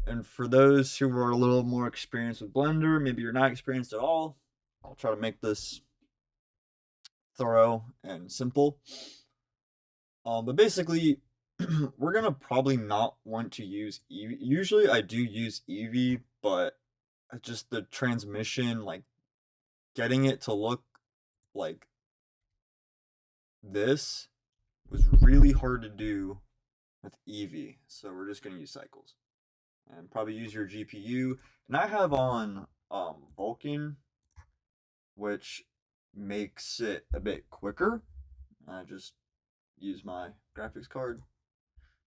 And for those who are a little more experienced with Blender, maybe you're not experienced at all, I'll try to make this thorough and simple. But basically, we're gonna probably not want to use Eevee. Usually, I do use Eevee, but just the transmission, like getting it to look like this, was really hard to do with Eevee. So we're just gonna use cycles and probably use your GPU. And I have on Vulkan, which makes it a bit quicker. I just use my graphics card.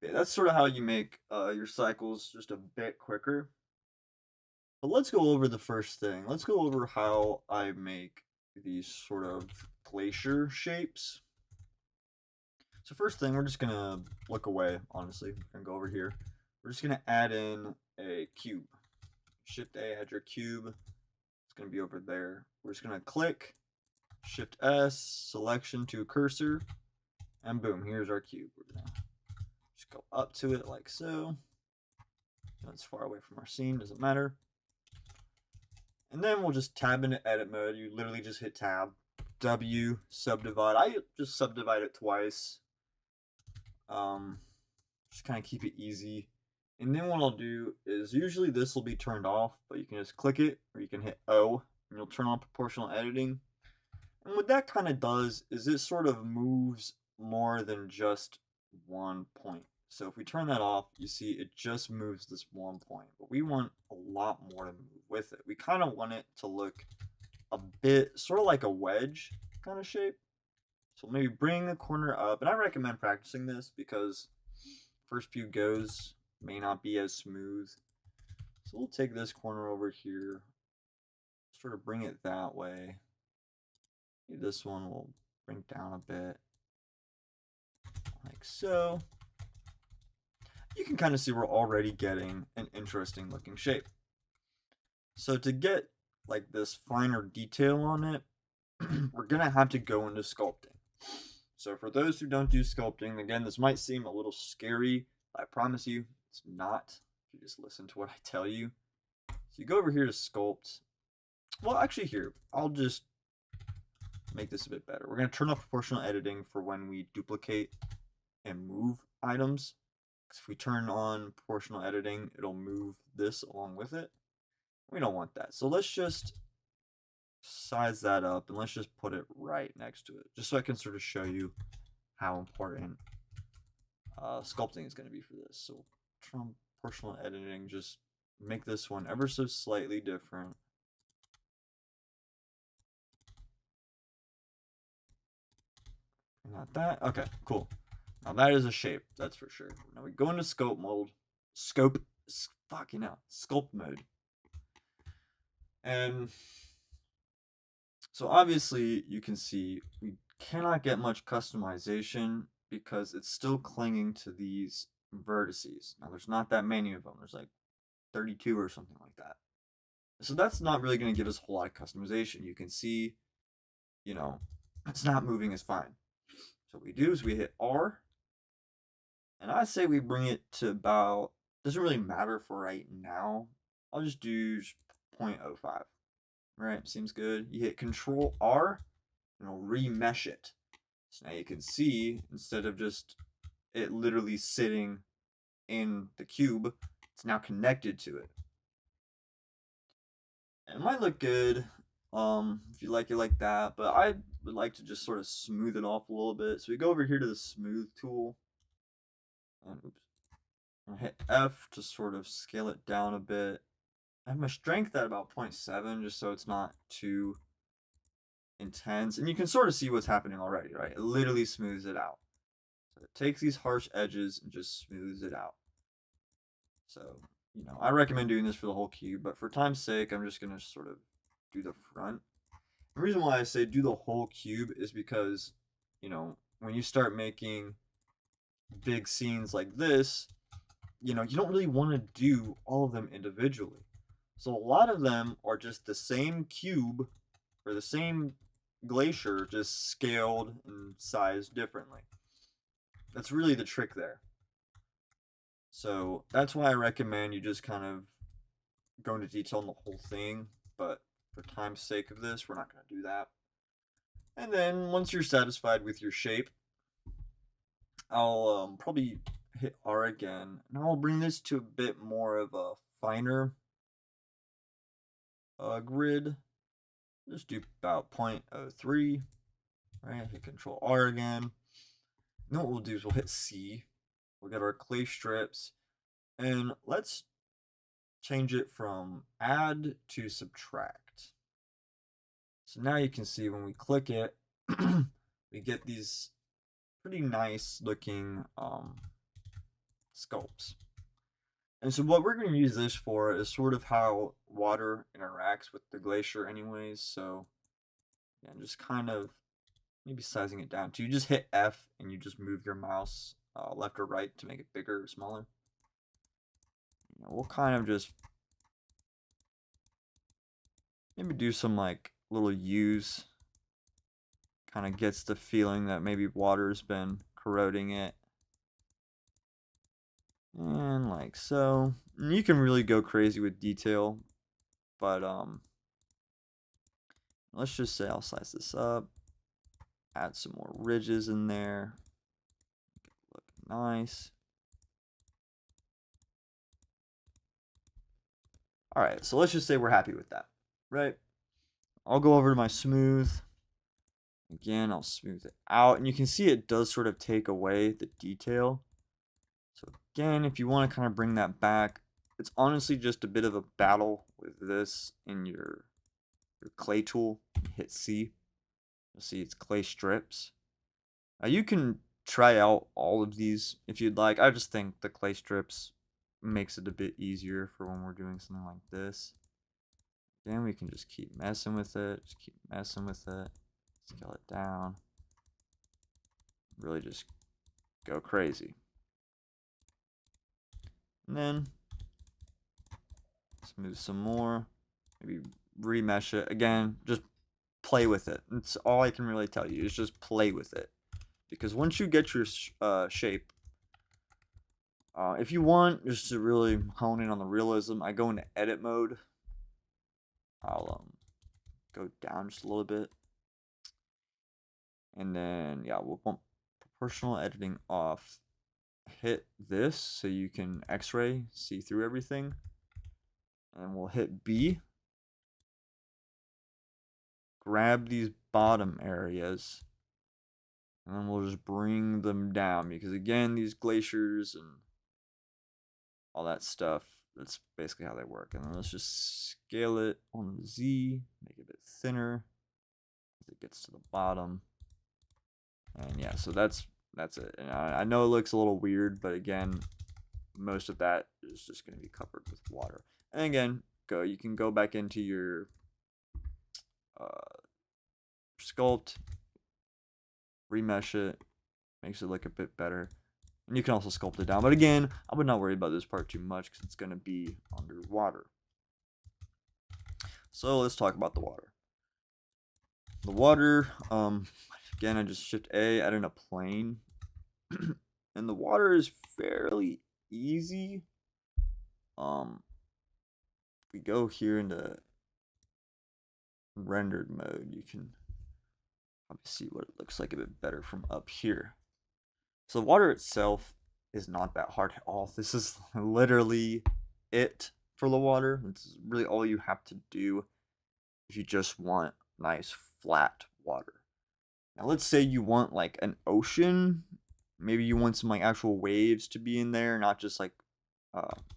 Yeah, that's sort of how you make your cycles just a bit quicker. But let's go over the first thing. Let's go over how I make these sort of glacier shapes. So first thing, we're just gonna look away, honestly. We're gonna go over here. We're just gonna add in a cube. Shift A, add your cube. It's gonna be over there. We're just gonna click, Shift S, selection to cursor, and boom, here's our cube. We're gonna just go up to it like so. That's far away from our scene, doesn't matter. And then we'll just tab into edit mode. You literally just hit tab, W, subdivide. I just subdivide it twice. Just kind of keep it easy. And then what I'll do is usually this will be turned off, but you can just click it or you can hit O and you'll turn on proportional editing. And what that kind of does is it sort of moves more than just one point. So if we turn that off, you see it just moves this one point, but we want a lot more to move with it. We kind of want it to look a bit sort of like a wedge kind of shape. So maybe bring the corner up, and I recommend practicing this because first few goes may not be as smooth. So we'll take this corner over here, sort of bring it that way. Maybe this one will bring down a bit, like so. You can kind of see we're already getting an interesting looking shape. So to get like this finer detail on it, we're gonna have to go into sculpting. So for those who don't do sculpting, again, this might seem a little scary. I promise you, it's not. If you just listen to what I tell you. So you go over here to sculpt. Well, actually here, I'll just make this a bit better. We're gonna turn off proportional editing for when we duplicate and move items. Because if we turn on proportional editing, it'll move this along with it. We don't want that. So let's just size that up and let's just put it right next to it, just so I can sort of show you how important sculpting is going to be for this. So turn on proportional editing, just make this one ever so slightly different. Not that. Okay, cool. Now that is a shape, that's for sure. Now we go into sculpt mode. Sculpt mode. And so obviously you can see we cannot get much customization because it's still clinging to these vertices. Now there's not that many of them. There's like 32 or something like that. So that's not really going to give us a whole lot of customization. You can see, you know, it's not moving as fine. So what we do is we hit R, and I say we bring it to about, doesn't really matter for right now. I'll just do 0.05. Right, seems good. You hit Control R, and it'll remesh it. So now you can see, instead of just it literally sitting in the cube, it's now connected to it. And it might look good if you like it like that, but I would like to just sort of smooth it off a little bit. So we go over here to the Smooth tool, and oops, I hit F to sort of scale it down a bit. I have my strength at about 0.7 just so it's not too intense. And you can sort of see what's happening already, right? It literally smooths it out. So it takes these harsh edges and just smooths it out. So, you know, I recommend doing this for the whole cube, but for time's sake, I'm just going to sort of do the front. The reason why I say do the whole cube is because, you know, when you start making big scenes like this, you know, you don't really want to do all of them individually. So a lot of them are just the same cube or the same glacier, just scaled and sized differently. That's really the trick there. So that's why I recommend you just kind of go into detail on the whole thing, but for time's sake of this, we're not going to do that. And then once you're satisfied with your shape, I'll probably hit R again, and I'll bring this to a bit more of a finer grid. Just do about 0.03, right? Hit Control R again. Then what we'll do is we'll hit C. We'll get our clay strips, and let's change it from add to subtract. So now you can see when we click it, we get these pretty nice looking sculpts. And so what we're going to use this for is sort of how water interacts with the glacier anyways. So yeah, just kind of maybe sizing it down. So you just hit F and you just move your mouse left or right to make it bigger or smaller. We'll kind of just maybe do some like little U's. Kind of gets the feeling that maybe water's been corroding it. And like so. And you can really go crazy with detail, but let's just say I'll slice this up, add some more ridges in there, make it look nice. All right, so let's just say we're happy with that, right? I'll go over to my smooth. Again, I'll smooth it out, and you can see it does sort of take away the detail. So again, if you want to kind of bring that back, it's honestly just a bit of a battle with this in your clay tool. Hit C. You'll see it's clay strips. Now you can try out all of these if you'd like. I just think the clay strips makes it a bit easier for when we're doing something like this. Then we can just keep messing with it. Just keep messing with it. Scale it down. Really just go crazy. And then smooth some more. Maybe remesh it. Again, just play with it. That's all I can really tell you is just play with it. Because once you get your shape, if you want just to really hone in on the realism, I go into edit mode. I'll go down just a little bit. And then, yeah, we'll bump proportional editing off. Hit this so you can X-ray, see through everything. And we'll hit B. Grab these bottom areas. And then we'll just bring them down. Because again, these glaciers and all that stuff, that's basically how they work. And then let's just scale it on the Z. Make it a bit thinner as it gets to the bottom. And yeah, so that's it. And I know it looks a little weird, but again, most of that is just going to be covered with water. And again, you can go back into your sculpt, remesh it, makes it look a bit better. And you can also sculpt it down. But again, I would not worry about this part too much because it's going to be underwater. So let's talk about the water. The water, again, I just shift A, add in a plane. And the water is fairly easy. If we go here into rendered mode, you can probably see what it looks like a bit better from up here. So the water itself is not that hard at all. This is literally it for the water. It's really all you have to do if you just want nice flat water. Now let's say you want like an ocean. Maybe you want some like actual waves to be in there, not just like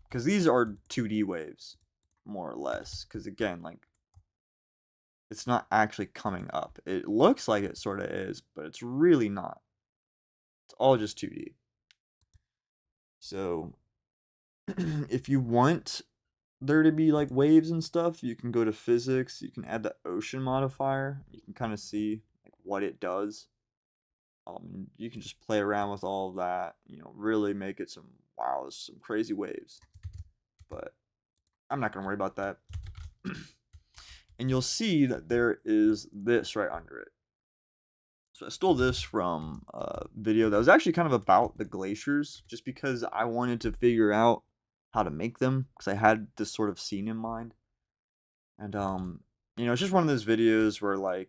because these are 2D waves more or less, because again, like it's not actually coming up. It looks like it sort of is, but it's really not. It's all just 2D. So if you want there to be like waves and stuff, you can go to physics, you can add the ocean modifier, you can kind of see like what it does. You can just play around with all of that, really make it some crazy waves. But I'm not gonna worry about that. And you'll see that there is this right under it. So I stole this from a video that was actually kind of about the glaciers, just because I wanted to figure out how to make them, because I had this sort of scene in mind. And it's just one of those videos where like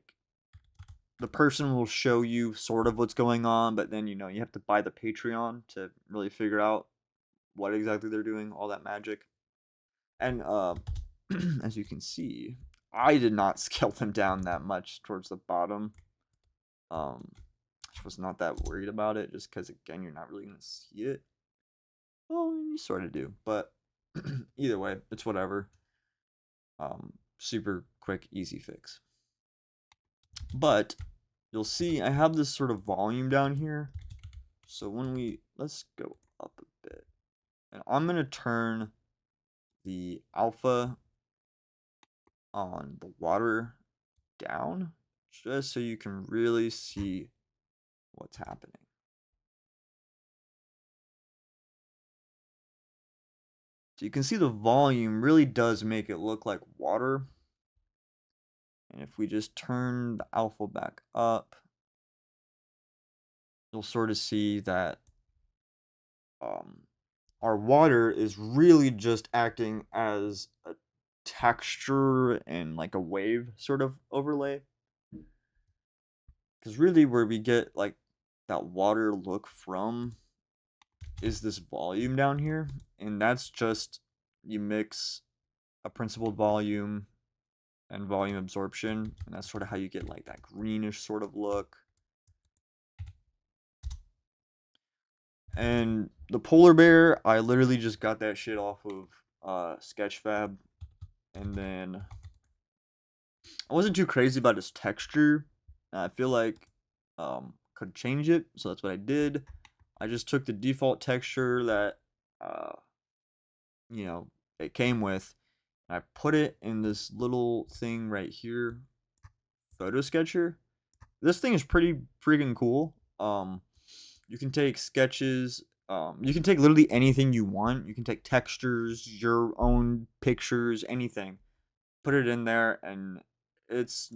the person will show you sort of what's going on, but then you have to buy the Patreon to really figure out what exactly they're doing, all that magic. And as you can see, I did not scale them down that much towards the bottom. I was not that worried about it, just because again, you're not really gonna see it. Well, you sort of do, but either way, it's whatever. Super quick, easy fix. But you'll see I have this sort of volume down here. So let's go up a bit, and I'm gonna turn the alpha on the water down, just so you can really see what's happening. So you can see the volume really does make it look like water. And if we just turn the alpha back up, you'll sort of see that our water is really just acting as a texture and like a wave sort of overlay. Because really where we get like that water look from is this volume down here. And that's just, you mix a principled volume and volume absorption, and that's sort of how you get like that greenish sort of look. And the polar bear, I literally just got that shit off of SketchFab, and then I wasn't too crazy about his texture. I feel like could change it, so that's what I did. I just took the default texture that it came with, and I put it in this little thing right here, FotoSketcher. This thing is pretty freaking cool. You can take sketches. You can take literally anything you want. You can take textures, your own pictures, anything. Put it in there, and it's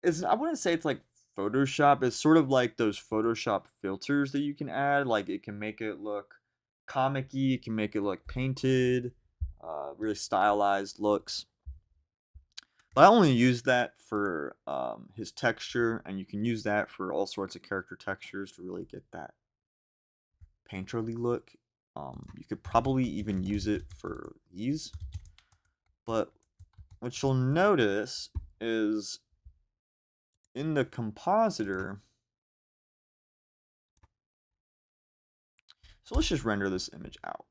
I wouldn't say it's like Photoshop. It's sort of like those Photoshop filters that you can add. Like it can make it look comic-y. It can make it look painted, really stylized looks. But I only use that for his texture, and you can use that for all sorts of character textures to really get that painterly look. You could probably even use it for these. But what you'll notice is in the compositor, so let's just render this image out.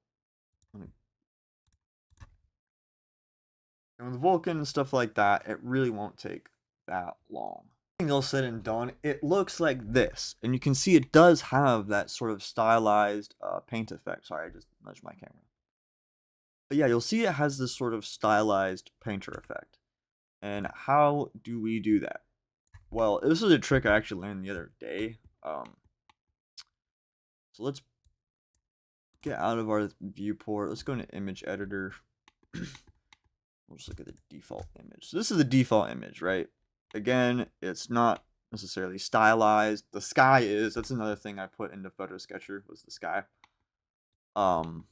And with Vulkan and stuff like that, it really won't take that long. Everything else said and done, it looks like this. And you can see it does have that sort of stylized paint effect. Sorry, I just nudged my camera. But yeah, you'll see it has this sort of stylized painter effect. And how do we do that? Well, this is a trick I actually learned the other day. So let's get out of our viewport. Let's go into image editor. We'll just look at the default image. So this is the default image, right? Again, it's not necessarily stylized. The sky is. That's another thing I put into FotoSketcher, was the sky. But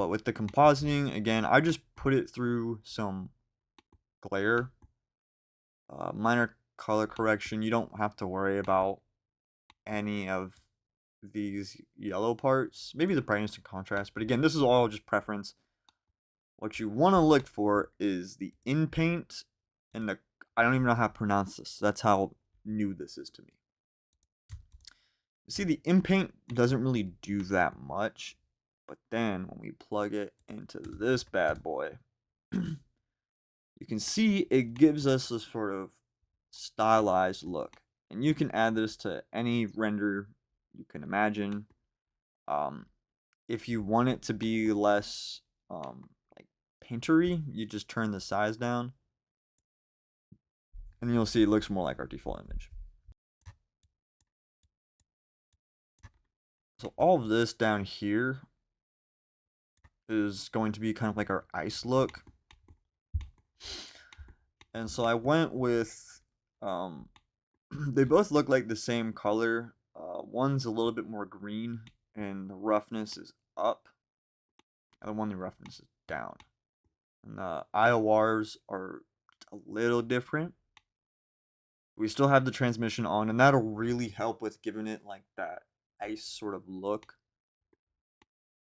with the compositing, again, I just put it through some glare. Minor color correction. You don't have to worry about any of these yellow parts. Maybe the brightness and contrast, but again, this is all just preference. What you want to look for is the in paint and the, I don't even know how to pronounce this. That's how new this is to me. You see, the in paint doesn't really do that much, but then when we plug it into this bad boy, you can see it gives us this sort of stylized look. And you can add this to any render you can imagine. If you want it to be less like paintery, you just turn the size down, and you'll see it looks more like our default image. So all of this down here is going to be kind of like our ice look. And so I went with They both look like the same color. One's a little bit more green, and the roughness is up, and the one the roughness is down. And the IORs are a little different. We still have the transmission on, and that'll really help with giving it like that ice sort of look.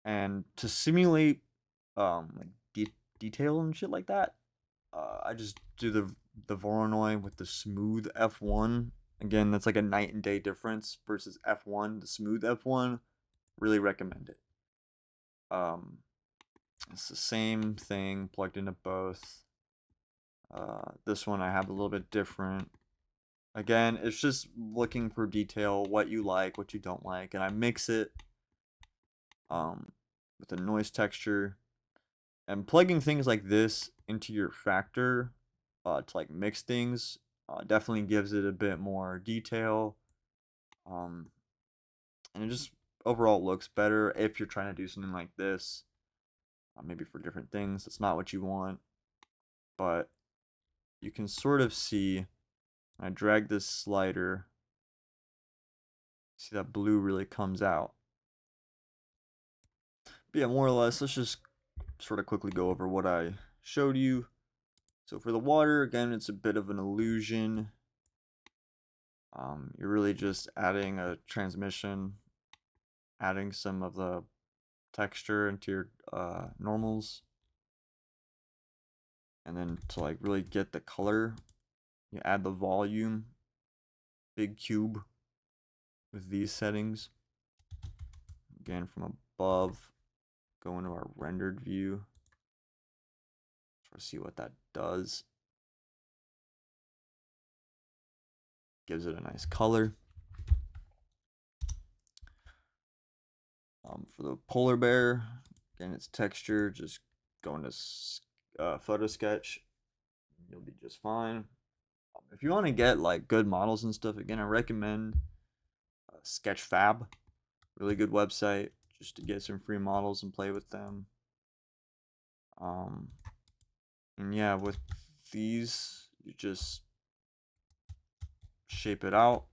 And to simulate like detail and shit like that, I just do the Voronoi with the smooth F1. Again, that's like a night and day difference versus F1. The smooth F1, really recommend it. It's the same thing plugged into both. This one I have a little bit different. Again, it's just looking for detail, what you like, what you don't like, and I mix it with a noise texture. And plugging things like this into your factor to like mix things definitely gives it a bit more detail. And it just overall looks better if you're trying to do something like this. Maybe for different things, it's not what you want, but you can sort of see. I drag this slider. See that blue really comes out. But yeah, more or less, let's just sort of quickly go over what I showed you. So for the water, again, it's a bit of an illusion. You're really just adding a transmission, adding some of the texture into your normals. And then to like really get the color, you add the volume, big cube with these settings. Again, from above, go into our rendered view. Try to see what that does. Gives it a nice color. For the polar bear, again, it's texture. Just go into FotoSketch. You'll be just fine. If you want to get like good models and stuff, again, I recommend SketchFab. Really good website just to get some free models and play with them. And yeah, with these, you just shape it out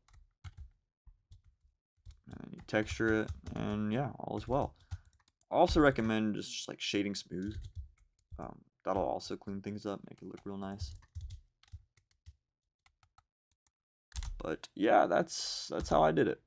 and you texture it, and yeah, all is well. I also recommend just like shading smooth. That'll also clean things up, make it look real nice. But yeah, that's how I did it.